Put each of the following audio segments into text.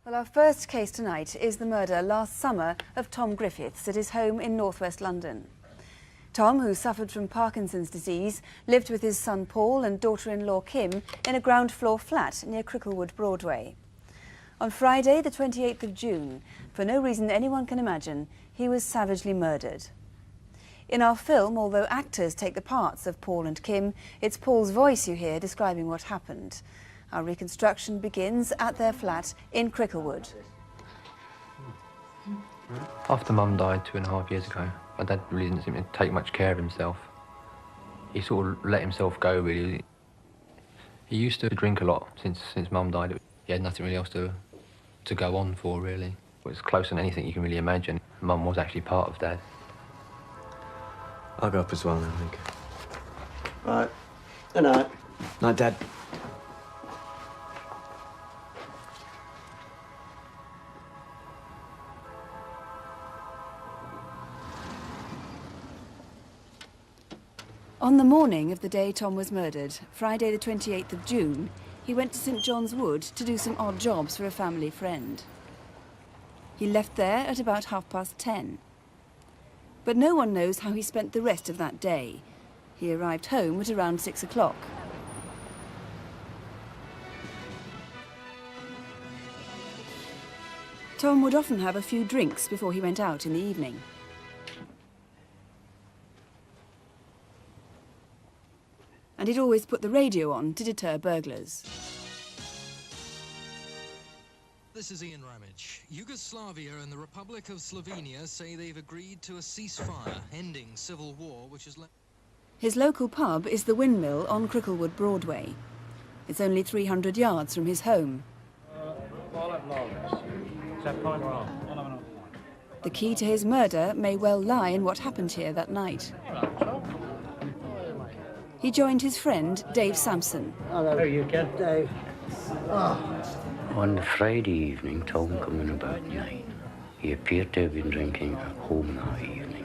Well, our first case tonight is the murder last summer of Tom Griffiths at his home in northwest London. Tom, who suffered from Parkinson's disease, lived with his son Paul and daughter-in-law Kim in a ground-floor flat near Cricklewood, Broadway. On Friday, the 28th of June, for no reason anyone can imagine, he was savagely murdered. In our film, although actors take the parts of Paul and Kim, it's Paul's voice you hear describing what happened. Our reconstruction begins at their flat in Cricklewood. After Mum died 2.5 years ago, my dad really didn't seem to take much care of himself. He sort of let himself go, really. He used to drink a lot since Mum died. He had nothing really else to go on for, really. It was closer than anything you can really imagine. Mum was actually part of Dad. I'll go up as well, I think. Right. Good night. Night, Dad. On the morning of the day Tom was murdered, Friday the 28th of June, he went to St John's Wood to do some odd jobs for a family friend. He left there at about 10:30. But no one knows how he spent the rest of that day. He arrived home at around 6 o'clock. Tom would often have a few drinks before he went out in the evening. And he'd always put the radio on to deter burglars. This is Ian Ramage. Yugoslavia and the Republic of Slovenia say they've agreed to a ceasefire, ending civil war, which has led... His local pub is the Windmill on Cricklewood, Broadway. It's only 300 yards from his home. The key to his murder may well lie in what happened here that night. He joined his friend, Dave Sampson. Hello, you get Dave. On Friday evening, Tom came in about 9. He appeared to have been drinking at home that evening.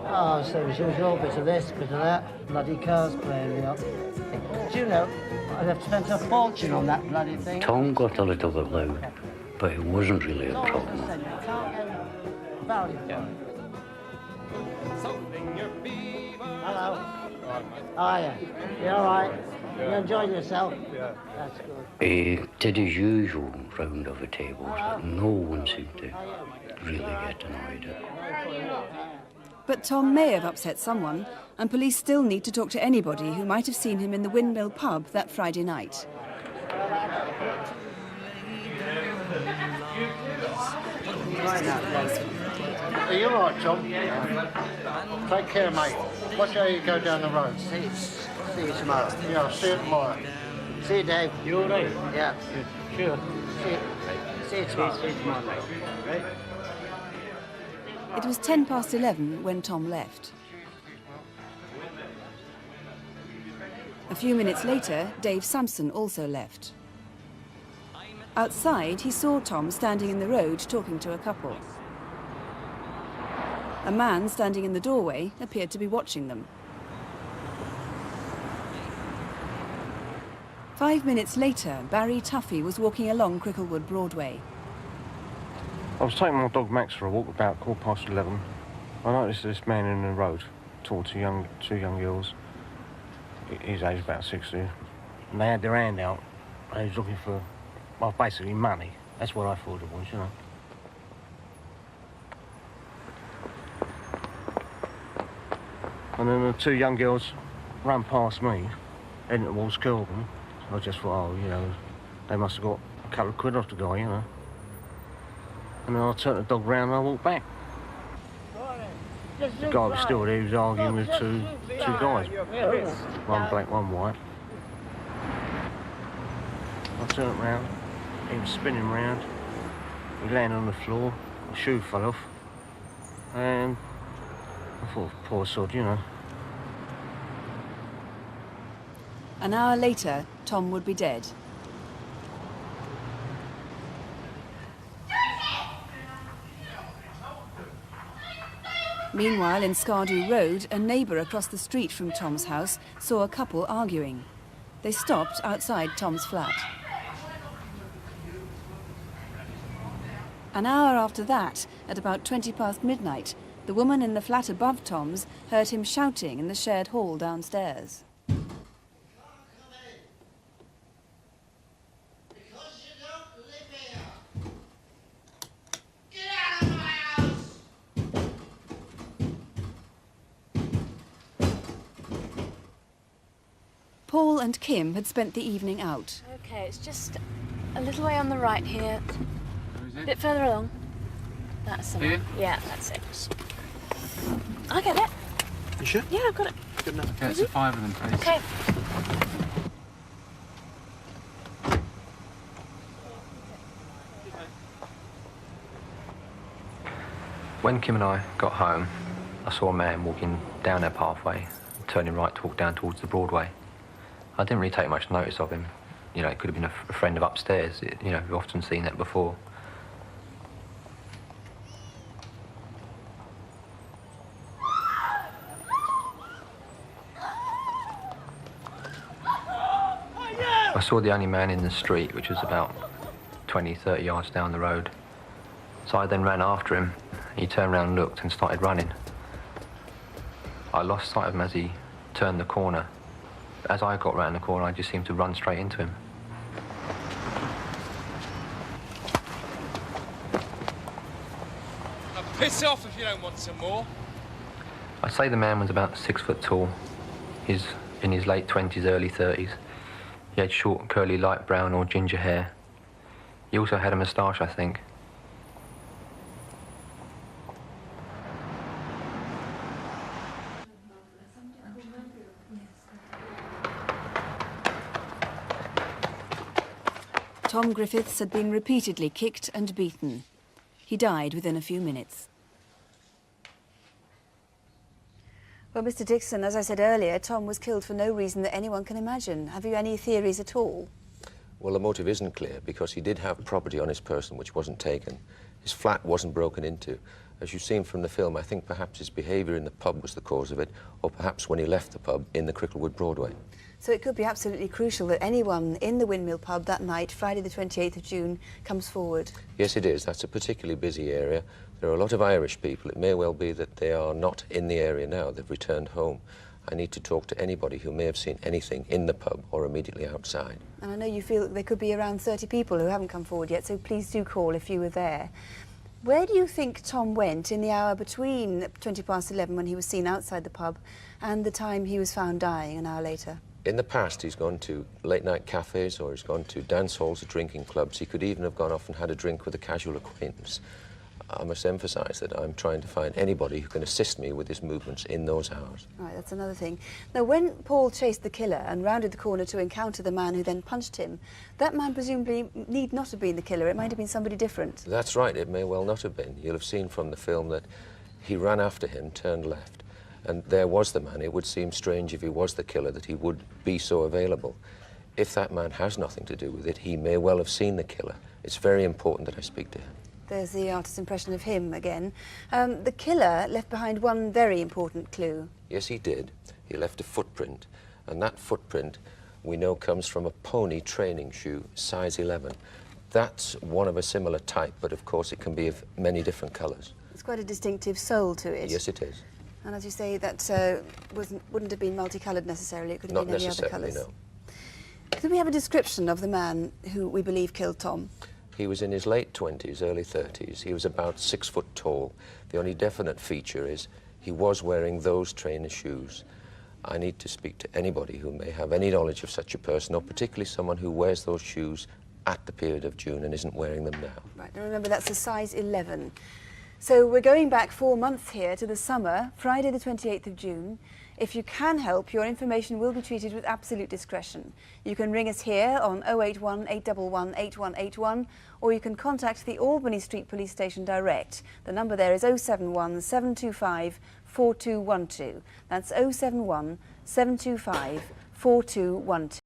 Oh, same as usual, bit of this, bit of that. Bloody cars playing me up. Do you know, I'd have spent a fortune on that bloody thing. Tom got a little bit loud, but it wasn't really a problem. Hello. How are you? You all right? You enjoyed yourself? Yeah. That's good. He did his usual round of the tables, but no one seemed to really get annoyed at it. But Tom may have upset someone, and police still need to talk to anybody who might have seen him in the Windmill pub that Friday night. Are you all right, Tom? Take care, mate. Watch how you go down the road. See you tomorrow. Yeah, I'll see you tomorrow. See you, Dave. You all right? Yeah. Sure. See you tomorrow. See you tomorrow. Right? It was 11:10 when Tom left. A few minutes later, Dave Sampson also left. Outside, he saw Tom standing in the road talking to a couple. A man standing in the doorway appeared to be watching them. 5 minutes later, Barry Tuffy was walking along Cricklewood, Broadway. I was taking my dog Max for a walk about 11:15. I noticed this man in the road talking to two young girls. His age about 60. And they had their hand out. They was looking for, well, basically money. That's what I thought it was, you know. And then the two young girls ran past me, heading towards Kilburn. I just thought, oh, you know, they must have got a couple of quid off the guy, you know. And then I turned the dog round and I walked back. The guy was still there, he was arguing with two guys. One black, one white. I turned round, he was spinning round. He landed on the floor, my shoe fell off. And I thought, poor sod, you know. An hour later, Tom would be dead. Meanwhile, in Scardew Road, a neighbour across the street from Tom's house saw a couple arguing. They stopped outside Tom's flat. An hour after that, at about 20 past midnight, the woman in the flat above Tom's heard him shouting in the shared hall downstairs. Paul and Kim had spent the evening out. Okay, it's just a little way on the right here. A bit further along. That's the one. Yeah, that's it. I get it. You sure? Yeah, I've got it. Good enough. Okay, it's 5 of them, please. Okay. When Kim and I got home, I saw a man walking down their pathway, turning right to walk down towards the Broadway. I didn't really take much notice of him. You know, it could have been a friend of upstairs. You know, we've often seen that before. I saw the only man in the street, which was about 20, 30 yards down the road. So I then ran after him. He turned around and looked and started running. I lost sight of him as he turned the corner. As I got round the corner, I just seemed to run straight into him. Now piss off if you don't want some more. I'd say the man was about 6 foot tall. He's in his late 20s, early 30s. He had short, curly, light brown or ginger hair. He also had a moustache, I think. Tom Griffiths had been repeatedly kicked and beaten. He died within a few minutes. Well, Mr. Dixon, as I said earlier, Tom was killed for no reason that anyone can imagine. Have you any theories at all? Well, the motive isn't clear because he did have property on his person which wasn't taken. His flat wasn't broken into. As you've seen from the film, I think perhaps his behaviour in the pub was the cause of it, or perhaps when he left the pub in the Cricklewood Broadway. So it could be absolutely crucial that anyone in the Windmill pub that night, Friday the 28th of June, comes forward. Yes, it is. That's a particularly busy area. There are a lot of Irish people. It may well be that they are not in the area now. They've returned home. I need to talk to anybody who may have seen anything in the pub or immediately outside. And I know you feel that there could be around 30 people who haven't come forward yet, so please do call if you were there. Where do you think Tom went in the hour between 20 past 11 when he was seen outside the pub and the time he was found dying an hour later? In the past, he's gone to late-night cafes or he's gone to dance halls or drinking clubs. He could even have gone off and had a drink with a casual acquaintance. I must emphasise that I'm trying to find anybody who can assist me with his movements in those hours. Right, that's another thing. Now, when Paul chased the killer and rounded the corner to encounter the man who then punched him, that man presumably need not have been the killer. It might have been somebody different. That's right, it may well not have been. You'll have seen from the film that he ran after him, turned left, and there was the man. It would seem strange if he was the killer that he would be so available. If that man has nothing to do with it, he may well have seen the killer. It's very important that I speak to him. There's the artist's impression of him again. The killer left behind one very important clue. Yes, he did. He left a footprint, and that footprint we know comes from a pony training shoe, size 11. That's one of a similar type, but of course it can be of many different colours. It's quite a distinctive soul to it. Yes, it is. And as you say, that wouldn't have been multicoloured necessarily. It could have Not been any other colours. necessarily, no. Could we have a description of the man who we believe killed Tom? He was in his late 20s, early 30s. He was about 6 foot tall. The only definite feature is he was wearing those trainer shoes. I need to speak to anybody who may have any knowledge of such a person, or particularly someone who wears those shoes at the period of June and isn't wearing them now. Right, and remember that's a size 11. So we're going back 4 months here to the summer, Friday the 28th of June. If you can help, your information will be treated with absolute discretion. You can ring us here on 081 811 8181, or you can contact the Albany Street Police Station direct. The number there is 071 725 4212. That's 071 725 4212.